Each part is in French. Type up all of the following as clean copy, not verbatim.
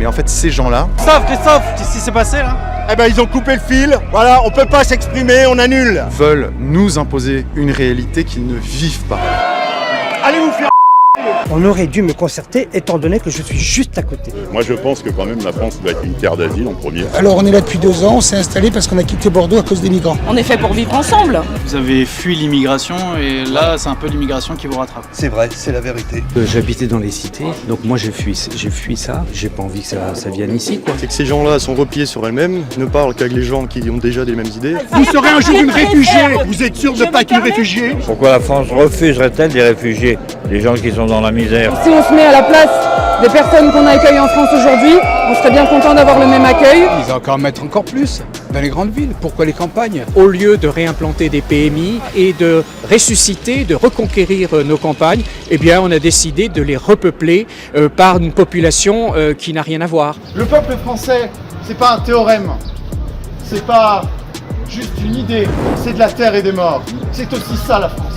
Mais en fait, ces gens-là... Christophe, qu'est-ce qui s'est passé là ? Eh ben ils ont coupé le fil, voilà, on peut pas s'exprimer, on annule. veulent nous imposer une réalité qu'ils ne vivent pas. Allez vous faire. On aurait dû me concerter étant donné que je suis juste à côté. Moi je pense que quand même la France doit être une terre d'asile en premier. Alors on est là depuis 2 ans, on s'est installé parce qu'on a quitté Bordeaux à cause des migrants. On est fait pour vivre ensemble. Vous avez fui l'immigration et là c'est un peu l'immigration qui vous rattrape. C'est vrai, c'est la vérité. J'habitais dans les cités, donc moi j'ai fui ça, j'ai pas envie que ça vienne ici quoi. C'est que ces gens-là sont repliés sur elles-mêmes, ne parlent qu'avec les gens qui ont déjà les mêmes idées. Vous serez un jour une réfugiée, vous êtes sûr de ne pas être une réfugiée? Pourquoi la France refuserait-elle des réfugiés, des gens qui sont dans la misère? Si on se met à la place des personnes qu'on accueille en France aujourd'hui, on serait bien content d'avoir le même accueil. Ils vont encore mettre encore plus dans les grandes villes. Pourquoi les campagnes? Au lieu de réimplanter des PMI et de ressusciter, de reconquérir nos campagnes, eh bien on a décidé de les repeupler par une population qui n'a rien à voir. Le peuple français, c'est pas un théorème, c'est pas juste une idée, c'est de la terre et des morts. C'est aussi ça la France.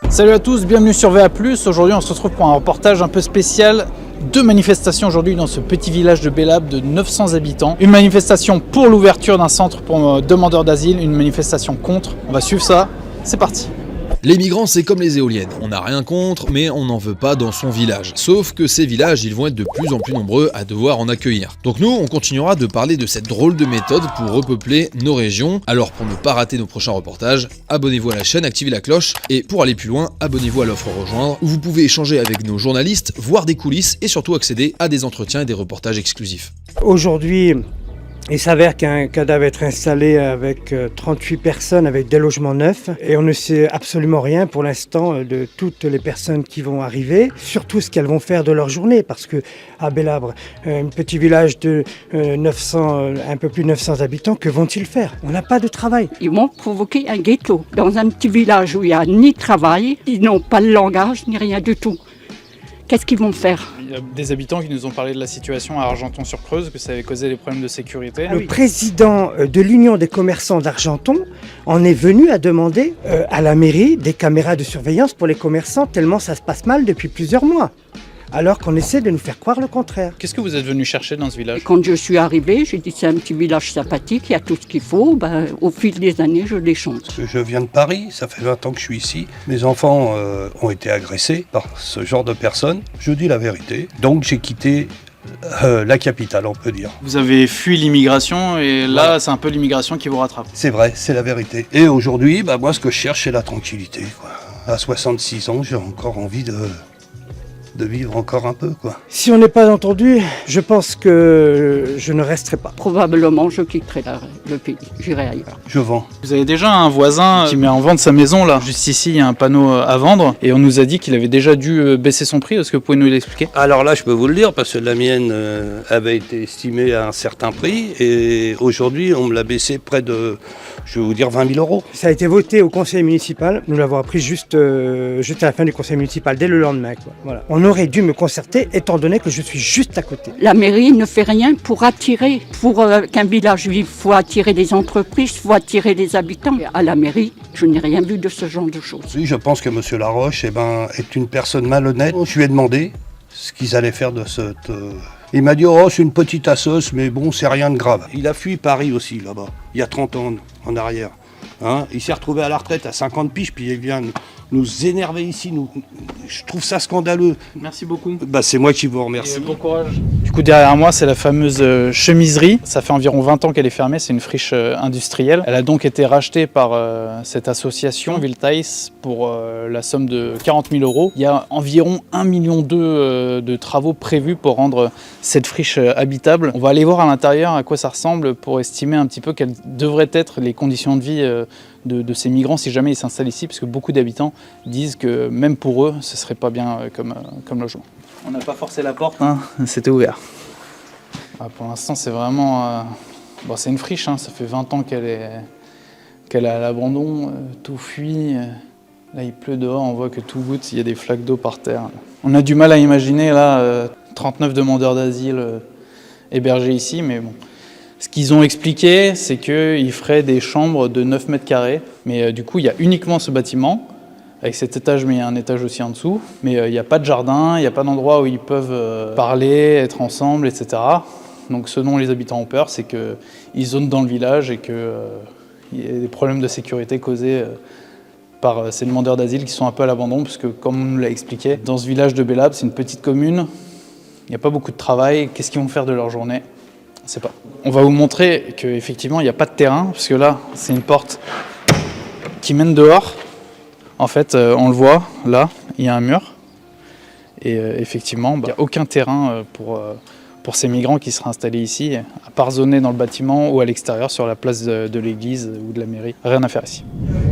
Salut à tous, bienvenue sur VA+. Aujourd'hui on se retrouve pour un reportage un peu spécial. 2 manifestations aujourd'hui dans ce petit village de Bélab de 900 habitants. Une manifestation pour l'ouverture d'un centre pour demandeurs d'asile, une manifestation contre. On va suivre ça, c'est parti. Les migrants, c'est comme les éoliennes, on n'a rien contre, mais on n'en veut pas dans son village. Sauf que ces villages, ils vont être de plus en plus nombreux à devoir en accueillir. Donc nous, on continuera de parler de cette drôle de méthode pour repeupler nos régions. Alors pour ne pas rater nos prochains reportages, abonnez-vous à la chaîne, activez la cloche, et pour aller plus loin, abonnez-vous à l'offre Rejoindre, où vous pouvez échanger avec nos journalistes, voir des coulisses, et surtout accéder à des entretiens et des reportages exclusifs. Aujourd'hui, il s'avère qu'un cadavre est installé avec 38 personnes avec des logements neufs et on ne sait absolument rien pour l'instant de toutes les personnes qui vont arriver, surtout ce qu'elles vont faire de leur journée parce que à Bélabre, un petit village de 900, un peu plus de 900 habitants, que vont-ils faire? On n'a pas de travail. Ils vont provoquer un ghetto dans un petit village où il n'y a ni travail, ils n'ont pas le langage, ni rien du tout. Qu'est-ce qu'ils vont faire? Il y a des habitants qui nous ont parlé de la situation à Argenton-sur-Creuse, que ça avait causé des problèmes de sécurité. Le président de l'Union des commerçants d'Argenton en est venu à demander à la mairie des caméras de surveillance pour les commerçants, tellement ça se passe mal depuis plusieurs mois. Alors qu'on essaie de nous faire croire le contraire. Qu'est-ce que vous êtes venu chercher dans ce village? Quand je suis arrivée, j'ai dit c'est un petit village sympathique, il y a tout ce qu'il faut. Au fil des années, je les change. Je viens de Paris, ça fait 20 ans que je suis ici. Mes enfants ont été agressés par ce genre de personnes. Je dis la vérité. Donc j'ai quitté la capitale, on peut dire. Vous avez fui l'immigration et là, c'est un peu l'immigration qui vous rattrape. C'est vrai, c'est la vérité. Et aujourd'hui, moi, ce que je cherche, c'est la tranquillité, quoi. À 66 ans, j'ai encore envie de vivre encore un peu, quoi. Si on n'est pas entendu, je pense que je ne resterai pas. Probablement, je quitterai le pays, j'irai ailleurs. Je vends. Vous avez déjà un voisin qui met en vente sa maison là. Juste ici, il y a un panneau à vendre et on nous a dit qu'il avait déjà dû baisser son prix. Est-ce que vous pouvez nous l'expliquer? Alors là, je peux vous le dire parce que la mienne avait été estimée à un certain prix et aujourd'hui, on me l'a baissé près de, je vais vous dire, 20 000 euros. Ça a été voté au conseil municipal. Nous l'avons appris juste à la fin du conseil municipal, dès le lendemain, quoi. Voilà. On aurait dû me concerter étant donné que je suis juste à côté. La mairie ne fait rien pour attirer, pour qu'un village vive. Il faut attirer les entreprises, il faut attirer les habitants. À la mairie, je n'ai rien vu de ce genre de choses. Oui, je pense que M. Laroche est une personne malhonnête. Je lui ai demandé ce qu'ils allaient faire de cette... Il m'a dit, oh, c'est une petite assoce, mais bon, c'est rien de grave. Il a fui Paris aussi, là-bas, il y a 30 ans en arrière. Hein, il s'est retrouvé à la retraite à 50 piges, puis il vient nous énerver ici. Je trouve ça scandaleux. Merci beaucoup. C'est moi qui vous remercie. Bon courage. Du coup, derrière moi, c'est la fameuse chemiserie. Ça fait environ 20 ans qu'elle est fermée, c'est une friche industrielle. Elle a donc été rachetée par cette association, Viltaïs, pour la somme de 40 000 euros. Il y a environ 1,2 million de travaux prévus pour rendre cette friche habitable. On va aller voir à l'intérieur à quoi ça ressemble pour estimer un petit peu quelles devraient être les conditions de vie de ces migrants si jamais ils s'installent ici, parce que beaucoup d'habitants disent que même pour eux, ce serait pas bien comme logement. On n'a pas forcé la porte, hein, c'était ouvert. Pour l'instant, c'est vraiment... c'est une friche, hein, ça fait 20 ans qu'elle est à l'abandon, tout fuit. Là, il pleut dehors, on voit que tout goutte, il y a des flaques d'eau par terre. On a du mal à imaginer, là, 39 demandeurs d'asile hébergés ici, mais bon. Ce qu'ils ont expliqué, c'est qu'ils feraient des chambres de 9 mètres carrés, mais du coup, il y a uniquement ce bâtiment. avec cet étage, mais il y a un étage aussi en dessous. Mais il n'y a pas de jardin, il n'y a pas d'endroit où ils peuvent parler, être ensemble, etc. Donc ce dont les habitants ont peur, c'est qu'ils zonent dans le village et qu'il y ait des problèmes de sécurité causés par ces demandeurs d'asile qui sont un peu à l'abandon, puisque comme on nous l'a expliqué, dans ce village de Bélab, c'est une petite commune, il n'y a pas beaucoup de travail, qu'est-ce qu'ils vont faire de leur journée ? On ne sait pas. On va vous montrer qu'effectivement, il n'y a pas de terrain, parce que là, c'est une porte qui mène dehors. En fait, on le voit, là, il y a un mur. Et effectivement, il n'y a aucun terrain pour ces migrants qui seraient installés ici, à part zoner dans le bâtiment ou à l'extérieur, sur la place de l'église ou de la mairie. Rien à faire ici.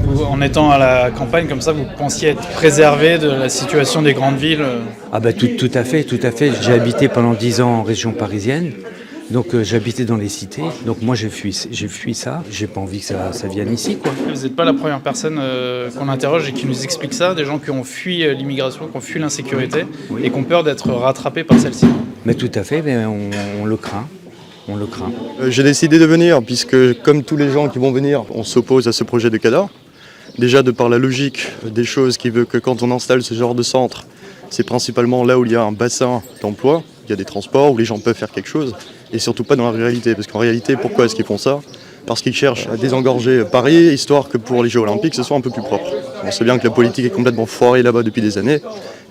Vous, en étant à la campagne comme ça, vous pensiez être préservé de la situation des grandes villes ? Ah bah tout à fait. J'ai habité pendant 10 ans en région parisienne. Donc j'habitais dans les cités, donc moi j'ai fui ça, j'ai pas envie que ça vienne ici, quoi. Vous n'êtes pas la première personne qu'on interroge et qui nous explique ça, des gens qui ont fui l'immigration, qui ont fui l'insécurité et qui ont peur d'être rattrapés par celle-ci. Mais tout à fait, mais on le craint. J'ai décidé de venir puisque, comme tous les gens qui vont venir, on s'oppose à ce projet de CADA. Déjà de par la logique des choses qui veut que quand on installe ce genre de centre, c'est principalement là où il y a un bassin d'emploi, il y a des transports, où les gens peuvent faire quelque chose. Et surtout pas dans la réalité, parce qu'en réalité, pourquoi est-ce qu'ils font ça ? Parce qu'ils cherchent à désengorger Paris, histoire que pour les Jeux Olympiques, ce soit un peu plus propre. On sait bien que la politique est complètement foirée là-bas depuis des années,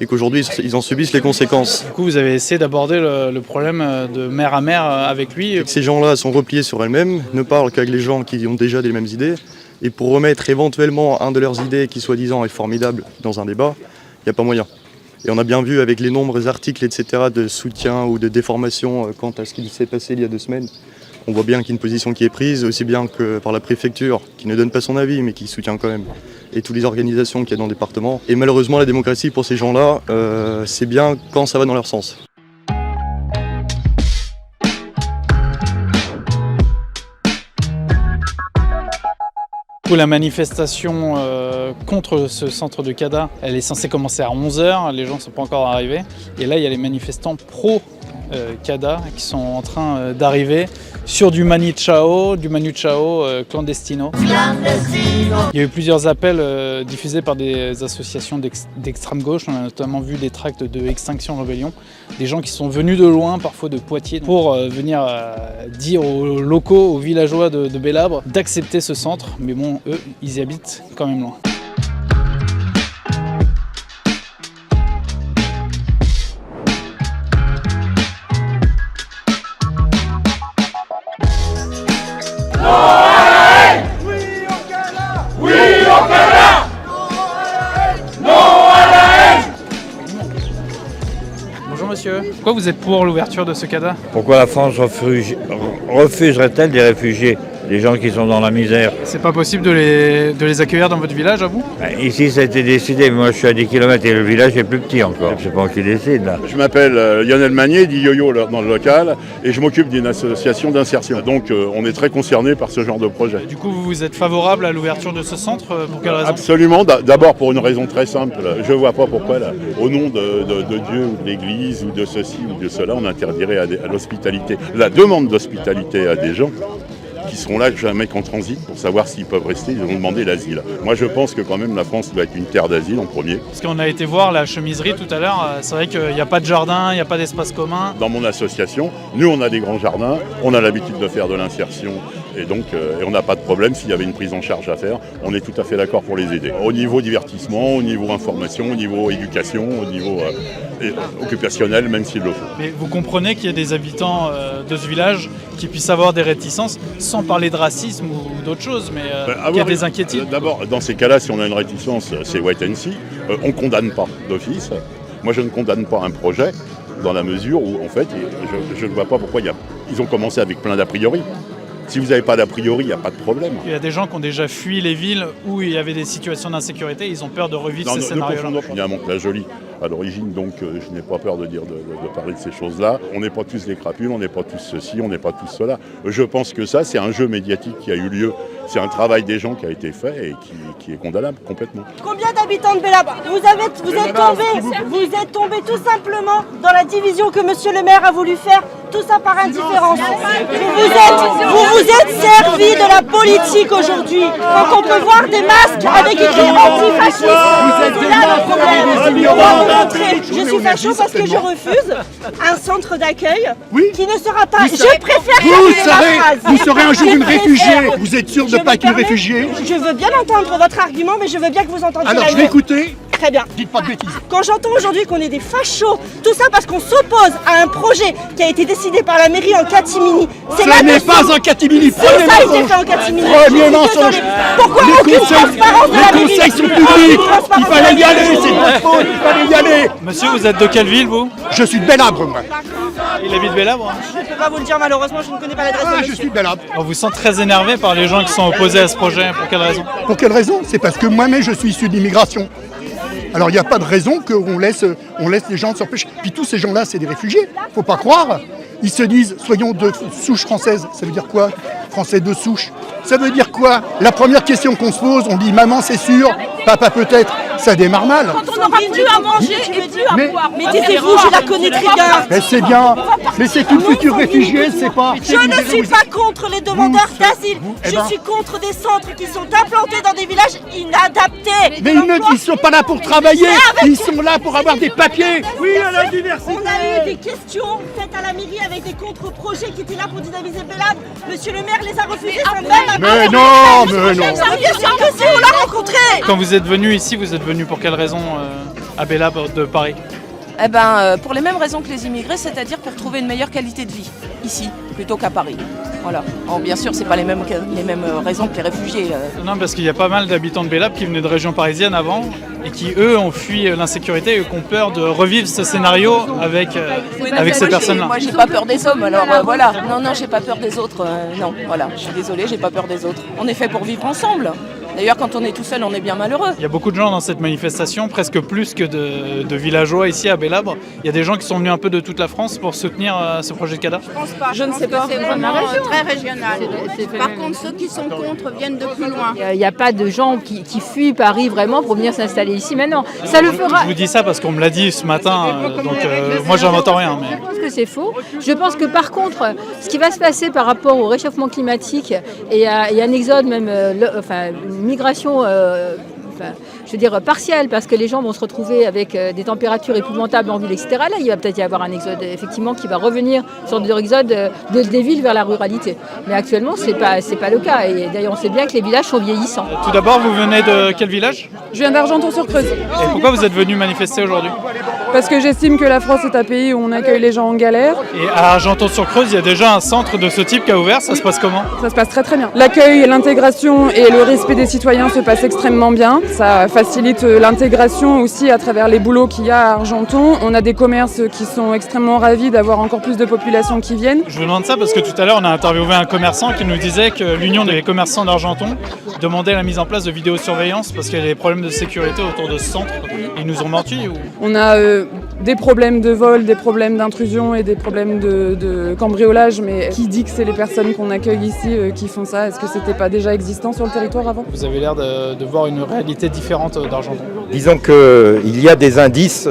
et qu'aujourd'hui, ils en subissent les conséquences. Du coup, vous avez essayé d'aborder le problème de mer à mer avec lui. Ces gens-là sont repliés sur elles-mêmes, ne parlent qu'avec les gens qui ont déjà les mêmes idées, et pour remettre éventuellement un de leurs idées qui, soi-disant, est formidable dans un débat, il n'y a pas moyen. Et on a bien vu avec les nombreux articles, etc., de soutien ou de déformation quant à ce qui s'est passé il y a 2 semaines. On voit bien qu'il y a une position qui est prise, aussi bien que par la préfecture, qui ne donne pas son avis, mais qui soutient quand même, et toutes les organisations qu'il y a dans le département. Et malheureusement, la démocratie, pour ces gens-là, c'est bien quand ça va dans leur sens. La manifestation contre ce centre de CADA, elle est censée commencer à 11h, les gens ne sont pas encore arrivés. Et là, il y a les manifestants pro-CADA qui sont en train d'arriver sur du Manu Chao clandestino. Il y a eu plusieurs appels diffusés par des associations d'extrême gauche. On a notamment vu des tracts de Extinction Rebellion, des gens qui sont venus de loin, parfois de Poitiers, pour venir dire aux locaux, aux villageois de Bélabre d'accepter ce centre. Mais bon, eux, ils y habitent quand même loin. Bonjour monsieur, pourquoi vous êtes pour l'ouverture de ce CADA ? Pourquoi la France refuserait-elle des réfugiés, des gens qui sont dans la misère? C'est pas possible de les accueillir dans votre village, à vous ? Ici, ça a été décidé, mais moi je suis à 10 km et le village est plus petit encore. Je sais pas qui décide là. Je m'appelle Lionel Magnier, dit Yo-Yo dans le local, et je m'occupe d'une association d'insertion. Donc on est très concernés par ce genre de projet. Du coup, vous êtes favorable à l'ouverture de ce centre, pour quelle raison ? Absolument, d'abord pour une raison très simple. Je vois pas pourquoi, là, au nom de Dieu ou de l'Église ou de ceci ou de cela, on interdirait à l'hospitalité. La demande d'hospitalité à des gens qui seront là jamais qu'en transit pour savoir s'ils peuvent rester, ils vont demander l'asile. Moi je pense que quand même la France doit être une terre d'asile en premier. Parce qu'on a été voir la chemiserie tout à l'heure, c'est vrai qu'il n'y a pas de jardin, il n'y a pas d'espace commun. Dans mon association, nous on a des grands jardins, on a l'habitude de faire de l'insertion et donc on n'a pas de problème s'il y avait une prise en charge à faire, on est tout à fait d'accord pour les aider. Au niveau divertissement, au niveau information, au niveau éducation, au niveau occupationnel, même s'il le faut. Mais vous comprenez qu'il y a des habitants de ce village qui puissent avoir des réticences, sans parler de racisme ou d'autres choses, mais il y a des inquiétudes. D'abord, dans ces cas-là, si on a une réticence, c'est wait and see. On ne condamne pas d'office. Moi, je ne condamne pas un projet dans la mesure où, en fait, je ne vois pas pourquoi ils ont commencé avec plein d'a priori. Si vous n'avez pas d'a priori, il n'y a pas de problème. Il y a des gens qui ont déjà fui les villes où il y avait des situations d'insécurité, ils ont peur de revivre ces scénarios-là. Il y a un Montclair-Joly à l'origine, donc je n'ai pas peur de parler de ces choses-là. On n'est pas tous des crapules, on n'est pas tous ceci, on n'est pas tous cela. Je pense que ça, c'est un jeu médiatique qui a eu lieu C'est un travail des gens qui a été fait et qui est condamnable complètement. Combien d'habitants de Bélab? Vous êtes tombé tout simplement dans la division que monsieur le maire a voulu faire, tout ça par indifférence. Vous vous êtes servi de la politique aujourd'hui. Quand on peut voir des masques avec écrit antifasciste, c'est là le problème. On va vous montrer. Je suis facho parce que je refuse un centre d'accueil qui ne sera pas... Je préfère... Vous serez un jour une réfugiée. Vous êtes sûr de ne pas être une réfugiée? Je veux bien entendre votre argument, mais je veux bien que vous entendiez Alors, la je vais mienne. écouter. Très bien. Dites pas de bêtises. Quand j'entends aujourd'hui qu'on est des fachos, tout ça parce qu'on s'oppose à un projet qui a été décidé par la mairie en catimini. Ce n'est pas en catimini. Ça a été fait en catimini. Premier mensonge. Pourquoi aucune transparence de la mairie? Les conseils sont publics. Il fallait y aller. C'est votre faute. Il fallait y aller. Monsieur, vous êtes de quelle ville, vous? Je suis de Belabre, moi. Il habite Belabre? Je ne peux pas vous le dire, malheureusement, je ne connais pas l'adresse de monsieur. Je suis de Belabre. On vous sent très énervé par les gens qui sont opposés à ce projet. Pour quelle raison? Pour quelle raison? C'est parce que moi-même, je suis issu de l'immigration. Alors il n'y a pas de raison qu'on laisse les gens s'empêcher. Puis tous ces gens-là, c'est des réfugiés. Faut pas croire. Ils se disent, soyons de souche française. Ça veut dire quoi? Français de souche. Ça veut dire quoi? La première question qu'on se pose, on dit maman c'est sûr, papa peut-être. Ça démarre mal. Quand on n'aura plus à manger et plus à boire. Mais taisez-vous, je la connais très bien. Mais c'est bien. Mais c'est une future réfugiée, c'est pas... Je ne suis pas contre les demandeurs d'asile. Je suis contre des centres qui sont implantés dans des villages inadaptés. Mais ils ne sont pas là pour travailler. Ils sont là pour avoir des papiers. Oui, à la diversité. On a eu des questions faites à la mairie avec des contre-projets qui étaient là pour dynamiser Bélab. Monsieur le maire les a refusés sans même... Mais non, mais non. Ça veut dire que si on l'a rencontré. Quand vous êtes venu ici, vous êtes venu pour quelle raison à Belabre de Paris? Eh ben, pour les mêmes raisons que les immigrés, c'est-à-dire pour trouver une meilleure qualité de vie, ici, plutôt qu'à Paris. Voilà. Alors, bien sûr, c'est pas les mêmes raisons que les réfugiés. Non, parce qu'il y a pas mal d'habitants de Belabre qui venaient de régions parisiennes avant et qui, eux, ont fui l'insécurité et qui ont peur de revivre ce scénario avec ces personnes-là. Moi, j'ai pas peur des hommes, alors voilà. Non, j'ai pas peur des autres. Non, voilà, je suis désolée, j'ai pas peur des autres. On est fait pour vivre ensemble. D'ailleurs, quand on est tout seul, on est bien malheureux. Il y a beaucoup de gens dans cette manifestation, presque plus que de villageois ici à Belabre. Il y a des gens qui sont venus un peu de toute la France pour soutenir ce projet de CADA. Je pense pas. Je ne sais pas. C'est vraiment très régional. Par contre, ceux qui sont contre viennent de plus loin. Il n'y a pas de gens qui fuient Paris vraiment pour venir s'installer ici maintenant. Ça le fera. Je vous dis ça parce qu'on me l'a dit ce matin, donc moi j'invente rien. Mais... Je pense que c'est faux. Je pense que par contre, ce qui va se passer par rapport au réchauffement climatique et à un exode même, une migration je veux dire partielle, parce que les gens vont se retrouver avec des températures épouvantables en ville, etc. Là, il va peut-être y avoir un exode effectivement qui va revenir sur des exodes des villes vers la ruralité. Mais actuellement, c'est pas le cas. Et d'ailleurs, on sait bien que les villages sont vieillissants. Tout d'abord, vous venez de quel village? Je viens d'Argenton-sur-Creuse. Et pourquoi vous êtes venu manifester aujourd'hui? Parce que j'estime que la France est un pays où on accueille les gens en galère. Et à Argenton-sur-Creuse, il y a déjà un centre de ce type qui a ouvert. Ça se passe comment? Ça se passe très très bien. L'accueil, l'intégration et le respect des citoyens se passent extrêmement bien. Ça facilite l'intégration aussi à travers les boulots qu'il y a à Argenton. On a des commerces qui sont extrêmement ravis d'avoir encore plus de population qui viennent. Je vous demande ça parce que tout à l'heure, on a interviewé un commerçant qui nous disait que l'Union des commerçants d'Argenton demandait la mise en place de vidéosurveillance parce qu'il y a des problèmes de sécurité autour de ce centre. Ils nous ont menti ou... On a des problèmes de vol, des problèmes d'intrusion et des problèmes de cambriolage, mais qui dit que c'est les personnes qu'on accueille ici qui font ça? Est-ce que c'était pas déjà existant sur le territoire avant? Vous avez l'air de voir une réalité différente d'Argenton. Disons qu'il y a des indices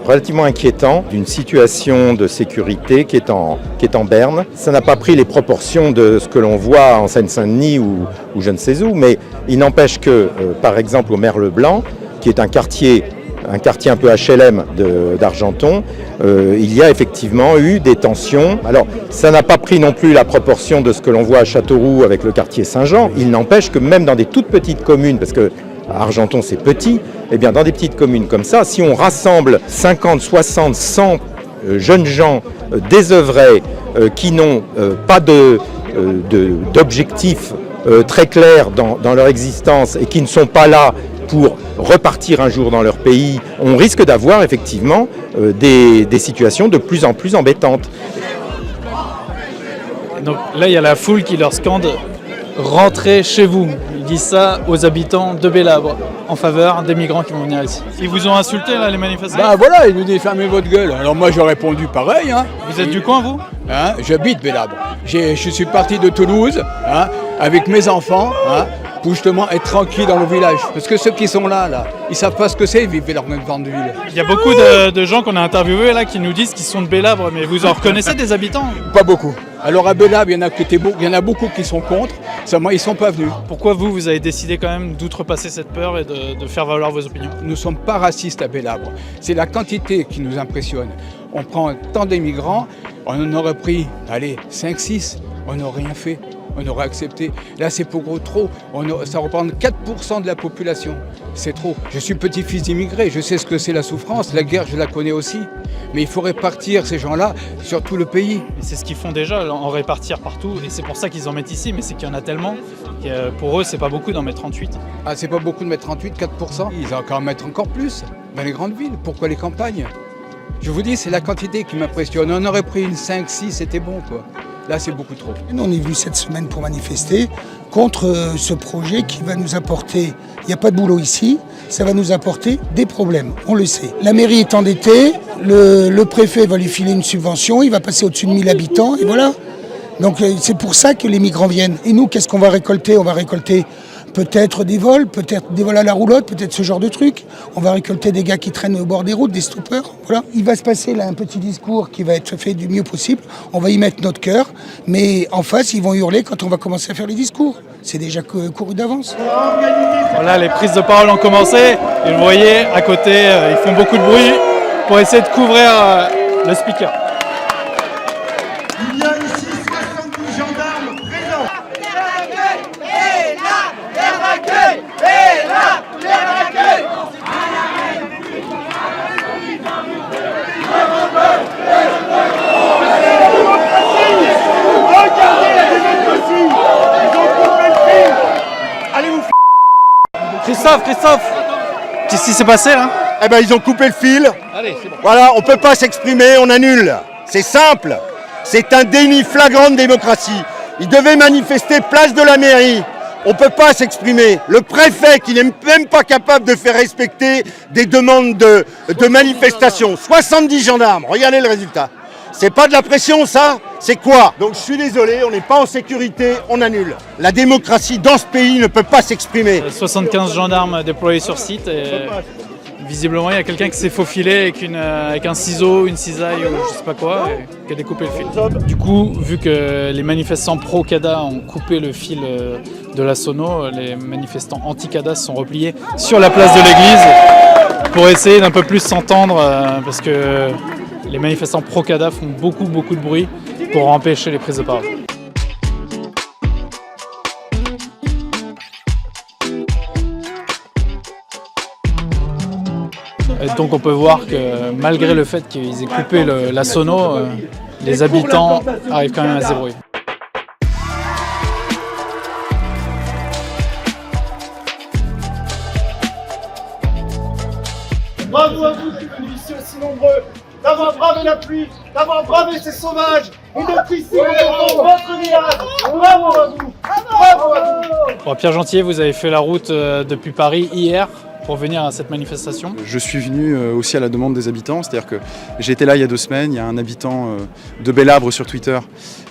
relativement inquiétants d'une situation de sécurité qui est en berne. Ça n'a pas pris les proportions de ce que l'on voit en Seine-Saint-Denis ou je ne sais où, mais il n'empêche que, par exemple, au Merle-Blanc, qui est un quartier un peu HLM d'Argenton, il y a effectivement eu des tensions. Alors, ça n'a pas pris non plus la proportion de ce que l'on voit à Châteauroux avec le quartier Saint-Jean. Il n'empêche que même dans des toutes petites communes, parce que Argenton c'est petit, eh bien dans des petites communes comme ça, si on rassemble 50, 60, 100 jeunes gens désœuvrés qui n'ont pas d'objectif très clair dans leur existence et qui ne sont pas là pour repartir un jour dans leur pays, on risque d'avoir effectivement des situations de plus en plus embêtantes. Donc là, il y a la foule qui leur scande « Rentrez chez vous ». Ils disent ça aux habitants de Belabre en faveur des migrants qui vont venir ici. Ils vous ont insulté, là, les manifestants? Bah voilà, ils nous disent fermez votre gueule. Alors moi, j'ai répondu pareil. Hein. Vous êtes du coin, vous? J'habite Belabre. Je suis parti de Toulouse avec mes enfants pour justement être tranquille dans le village. Parce que ceux qui sont là, ils savent pas ce que c'est vivre dans une grande ville. Il y a beaucoup de gens qu'on a interviewés là qui nous disent qu'ils sont de Bélabre, mais vous en reconnaissez des habitants? Pas beaucoup. Alors à Bélabre, il y en a beaucoup qui sont contre. Moi, ils sont pas venus. Pourquoi vous avez décidé quand même d'outrepasser cette peur et de faire valoir vos opinions? Nous ne sommes pas racistes à Bélabre. C'est la quantité qui nous impressionne. On prend tant d'immigrants, on en aurait pris, 5-6, on n'aurait rien fait. On aurait accepté. Là, c'est pour trop. Ça représente 4% de la population. C'est trop. Je suis petit-fils d'immigrés. Je sais ce que c'est la souffrance. La guerre, je la connais aussi. Mais il faut répartir ces gens-là sur tout le pays. Et c'est ce qu'ils font déjà, en répartir partout. Et c'est pour ça qu'ils en mettent ici. Mais c'est qu'il y en a tellement. Pour eux, c'est pas beaucoup d'en mettre 38. Ah, c'est pas beaucoup de mettre 38, 4%. Ils ont encore à mettre encore plus dans les grandes villes. Pourquoi les campagnes? Je vous dis, c'est la quantité qui m'impressionne. On aurait pris une 5-6, c'était bon, quoi. Là, c'est beaucoup trop. Nous, on est venu cette semaine pour manifester contre ce projet qui va nous apporter, il n'y a pas de boulot ici, ça va nous apporter des problèmes, on le sait. La mairie est endettée, le préfet va lui filer une subvention, il va passer au-dessus de 1000 habitants, et voilà. Donc c'est pour ça que les migrants viennent. Et nous, qu'est-ce qu'on va récolter? On va récolter peut-être des vols à la roulotte, peut-être ce genre de trucs. On va récolter des gars qui traînent au bord des routes, des stoppeurs. Voilà. Il va se passer là un petit discours qui va être fait du mieux possible. On va y mettre notre cœur, mais en face, ils vont hurler quand on va commencer à faire les discours. C'est déjà couru d'avance. Voilà, les prises de parole ont commencé. Et vous voyez, à côté, ils font beaucoup de bruit pour essayer de couvrir le speaker. Il y a ici 70 gendarmes présents. Regardez la démocratie. Ils ont coupé le fil. Allez vous Christophe, qu'est-ce qui s'est passé là? Eh ben ils ont coupé le fil. Allez, c'est bon. Voilà, on peut pas s'exprimer, on annule. C'est simple. C'est un déni flagrant de démocratie. Ils devaient manifester place de la mairie. On ne peut pas s'exprimer. Le préfet qui n'est même pas capable de faire respecter des demandes de manifestation. 70 gendarmes, regardez le résultat. C'est pas de la pression ça? C'est quoi? Donc je suis désolé, on n'est pas en sécurité, on annule. La démocratie dans ce pays ne peut pas s'exprimer. 75 gendarmes déployés sur site et visiblement il y a quelqu'un qui s'est faufilé avec un ciseau, une cisaille ou je sais pas quoi et qui a découpé le fil. Du coup, vu que les manifestants pro-CADA ont coupé le fil de la sono, les manifestants anti-CADA se sont repliés sur la place de l'église pour essayer d'un peu plus s'entendre parce que les manifestants pro-CADA font beaucoup de bruit pour empêcher les prises de parole. Et donc on peut voir que malgré le fait qu'ils aient coupé la sono, les habitants arrivent quand même à se débrouiller. Bravo à vous qui venez ici aussi nombreux, d'avoir bravé la pluie, d'avoir bravé ces sauvages, et d'être ici pour votre village. Bravo à vous. Bravo à vous. Bon, Pierre Gentier, vous avez fait la route depuis Paris hier pour venir à cette manifestation. Je suis venu aussi à la demande des habitants, c'est-à-dire que j'étais là il y a 2 semaines, il y a un habitant de Bélabre sur Twitter,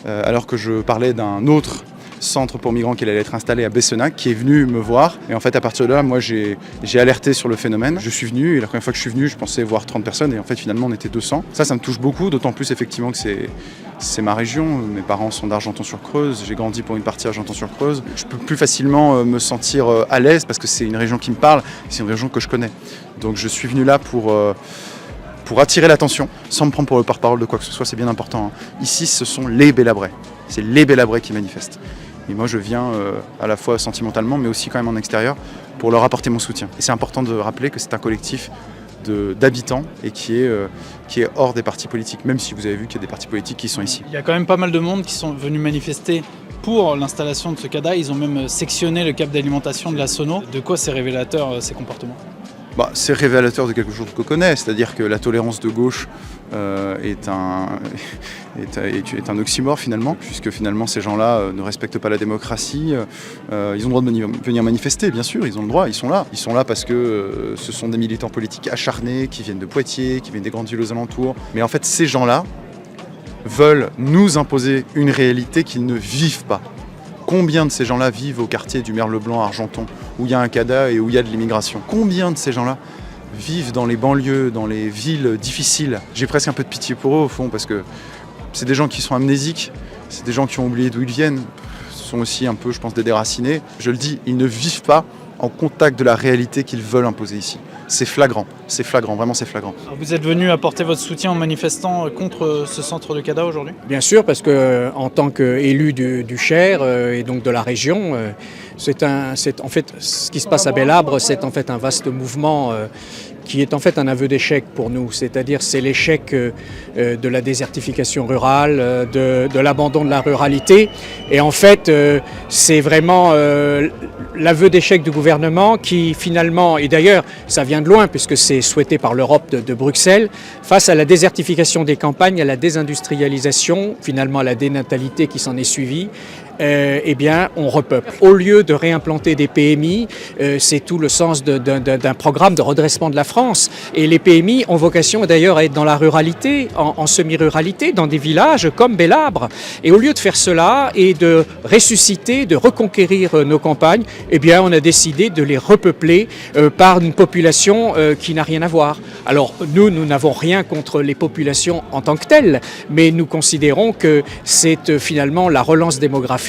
alors que je parlais d'un autre centre pour migrants qui allait être installé à Bessenac, qui est venu me voir. Et en fait, à partir de là, moi, j'ai alerté sur le phénomène. Je suis venu, et la première fois que je suis venu, je pensais voir 30 personnes, et en fait, finalement, on était 200. Ça me touche beaucoup, d'autant plus, effectivement, que c'est ma région. Mes parents sont d'Argenton-sur-Creuse, j'ai grandi pour une partie à Argenton-sur-Creuse. Je peux plus facilement me sentir à l'aise, parce que c'est une région qui me parle, c'est une région que je connais. Donc, je suis venu là pour attirer l'attention, sans me prendre pour le porte-parole de quoi que ce soit, c'est bien important. Ici, ce sont les Bélabrais. C'est les Bélabrais qui manifestent. Et moi, je viens à la fois sentimentalement, mais aussi quand même en extérieur, pour leur apporter mon soutien. Et c'est important de rappeler que c'est un collectif d'habitants et qui est hors des partis politiques, même si vous avez vu qu'il y a des partis politiques qui sont ici. Il y a quand même pas mal de monde qui sont venus manifester pour l'installation de ce CADA. Ils ont même sectionné le câble d'alimentation de la sono. De quoi c'est révélateur, ces comportements? C'est révélateur de quelque chose qu'on connaît, c'est-à-dire que la tolérance de gauche est un oxymore finalement, puisque finalement ces gens-là ne respectent pas la démocratie. Ils ont le droit de venir manifester, bien sûr, ils ont le droit, ils sont là. Ils sont là parce que ce sont des militants politiques acharnés, qui viennent de Poitiers, qui viennent des grandes villes aux alentours. Mais en fait, ces gens-là veulent nous imposer une réalité qu'ils ne vivent pas. Combien de ces gens-là vivent au quartier du Merle-Blanc à Argenton, où il y a un CADA et où il y a de l'immigration? Combien de ces gens-là vivent dans les banlieues, dans les villes difficiles? J'ai presque un peu de pitié pour eux au fond, parce que c'est des gens qui sont amnésiques, c'est des gens qui ont oublié d'où ils viennent, ce sont aussi un peu, je pense, des déracinés. Je le dis, ils ne vivent pas en contact de la réalité qu'ils veulent imposer ici. C'est flagrant, vraiment c'est flagrant. Vous êtes venu apporter votre soutien aux manifestants contre ce centre de CADA aujourd'hui? Bien sûr, parce que en tant qu'élu du Cher et donc de la région, c'est en fait ce qui se passe à Belleabre, c'est en fait un vaste mouvement qui est en fait un aveu d'échec pour nous, c'est-à-dire c'est l'échec de la désertification rurale, de l'abandon de la ruralité, et en fait c'est vraiment l'aveu d'échec du gouvernement qui finalement, et d'ailleurs ça vient de loin puisque c'est souhaité par l'Europe de Bruxelles, face à la désertification des campagnes, à la désindustrialisation, finalement à la dénatalité qui s'en est suivie, eh bien, on repeuple. Au lieu de réimplanter des PMI, c'est tout le sens d'un programme de redressement de la France. Et les PMI ont vocation d'ailleurs à être dans la ruralité, en semi-ruralité, dans des villages comme Belleabre. Et au lieu de faire cela et de ressusciter, de reconquérir nos campagnes, eh bien, on a décidé de les repeupler par une population qui n'a rien à voir. Alors, nous n'avons rien contre les populations en tant que telles, mais nous considérons que c'est finalement la relance démographique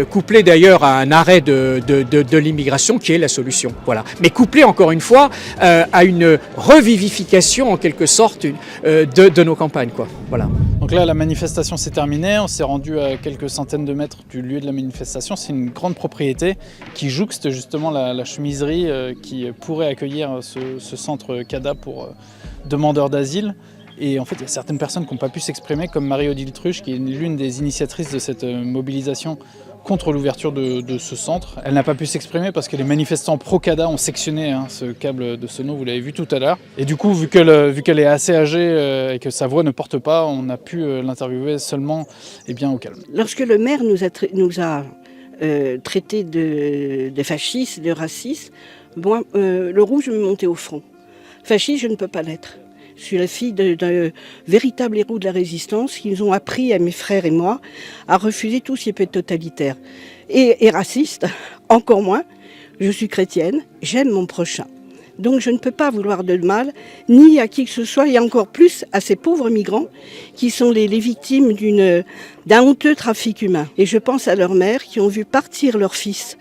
couplé d'ailleurs à un arrêt de l'immigration qui est la solution. Voilà. Mais couplé encore une fois à une revivification en quelque sorte de nos campagnes. Quoi. Voilà. Donc là la manifestation s'est terminée, on s'est rendu à quelques centaines de mètres du lieu de la manifestation. C'est une grande propriété qui jouxte justement la chemiserie qui pourrait accueillir ce centre CADA pour demandeurs d'asile. Et en fait, il y a certaines personnes qui n'ont pas pu s'exprimer, comme Marie-Odile Truche, qui est l'une des initiatrices de cette mobilisation contre l'ouverture de ce centre. Elle n'a pas pu s'exprimer parce que les manifestants pro-CADA ont sectionné ce câble de Sono, vous l'avez vu tout à l'heure. Et du coup, vu qu'elle est assez âgée et que sa voix ne porte pas, on a pu l'interviewer seulement au calme. Lorsque le maire nous a traités de fascistes, de racistes, moi, le rouge me montait au front. Fasciste, je ne peux pas l'être. Je suis la fille d'un véritable héros de la résistance qui nous ont appris, à mes frères et moi, à refuser tout ce qui peut être totalitaire. Et raciste, encore moins. Je suis chrétienne, j'aime mon prochain. Donc je ne peux pas vouloir de mal, ni à qui que ce soit, et encore plus à ces pauvres migrants qui sont les victimes d'un honteux trafic humain. Et je pense à leurs mères qui ont vu partir leur fils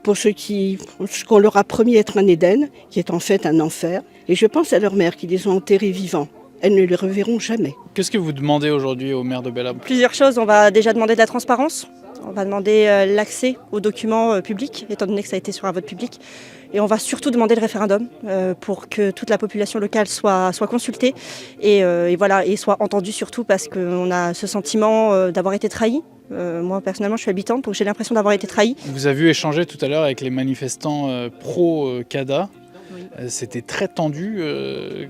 pour ce qu'on leur a promis être un Éden, qui est en fait un enfer. Et je pense à leurs mères qui les ont enterrés vivants. Elles ne les reverront jamais. Qu'est-ce que vous demandez aujourd'hui au maire de Belleabre? Plusieurs choses. On va déjà demander de la transparence. On va demander l'accès aux documents publics, étant donné que ça a été sur un vote public. Et on va surtout demander le référendum pour que toute la population locale soit consultée et soit entendue surtout parce qu'on a ce sentiment d'avoir été trahi. Moi personnellement je suis habitante donc j'ai l'impression d'avoir été trahie. Vous avez vu échanger tout à l'heure avec les manifestants pro-CADA. C'était très tendu.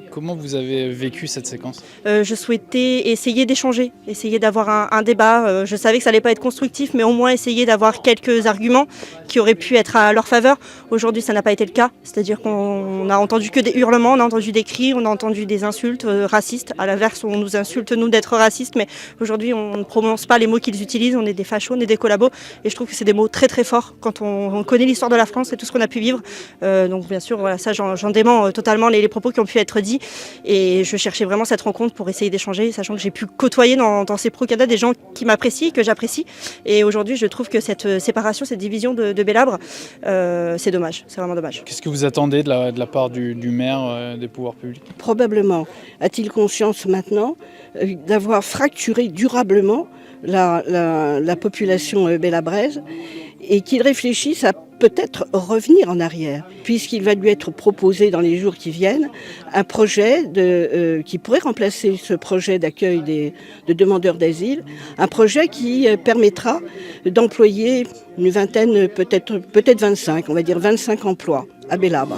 Comment vous avez vécu cette séquence? Je souhaitais essayer d'échanger, essayer d'avoir un débat. Je savais que ça n'allait pas être constructif, mais au moins essayer d'avoir quelques arguments qui auraient pu être à leur faveur. Aujourd'hui, ça n'a pas été le cas. C'est-à-dire qu'on n'a entendu que des hurlements, on a entendu des cris, on a entendu des insultes racistes. À l'inverse, on nous insulte, nous, d'être racistes, mais aujourd'hui, on ne prononce pas les mots qu'ils utilisent. On est des fachos, on est des collabos. Et je trouve que c'est des mots très très forts quand on connaît l'histoire de la France et tout ce qu'on a pu vivre. Donc bien sûr, voilà, ça j'en dément totalement les propos qui ont pu être dits et je cherchais vraiment cette rencontre pour essayer d'échanger, sachant que j'ai pu côtoyer dans ces pro-CADA des gens qui m'apprécient, que j'apprécie et aujourd'hui je trouve que cette séparation, cette division de Belleabre, c'est dommage, c'est vraiment dommage. Qu'est-ce que vous attendez de la part du maire, des pouvoirs publics? A-t-il conscience maintenant d'avoir fracturé durablement la population bellabraise et qu'il réfléchisse à peut-être revenir en arrière, puisqu'il va lui être proposé dans les jours qui viennent un projet qui pourrait remplacer ce projet d'accueil de demandeurs d'asile, un projet qui permettra d'employer une vingtaine, peut-être 25, on va dire 25 emplois à Belleabre.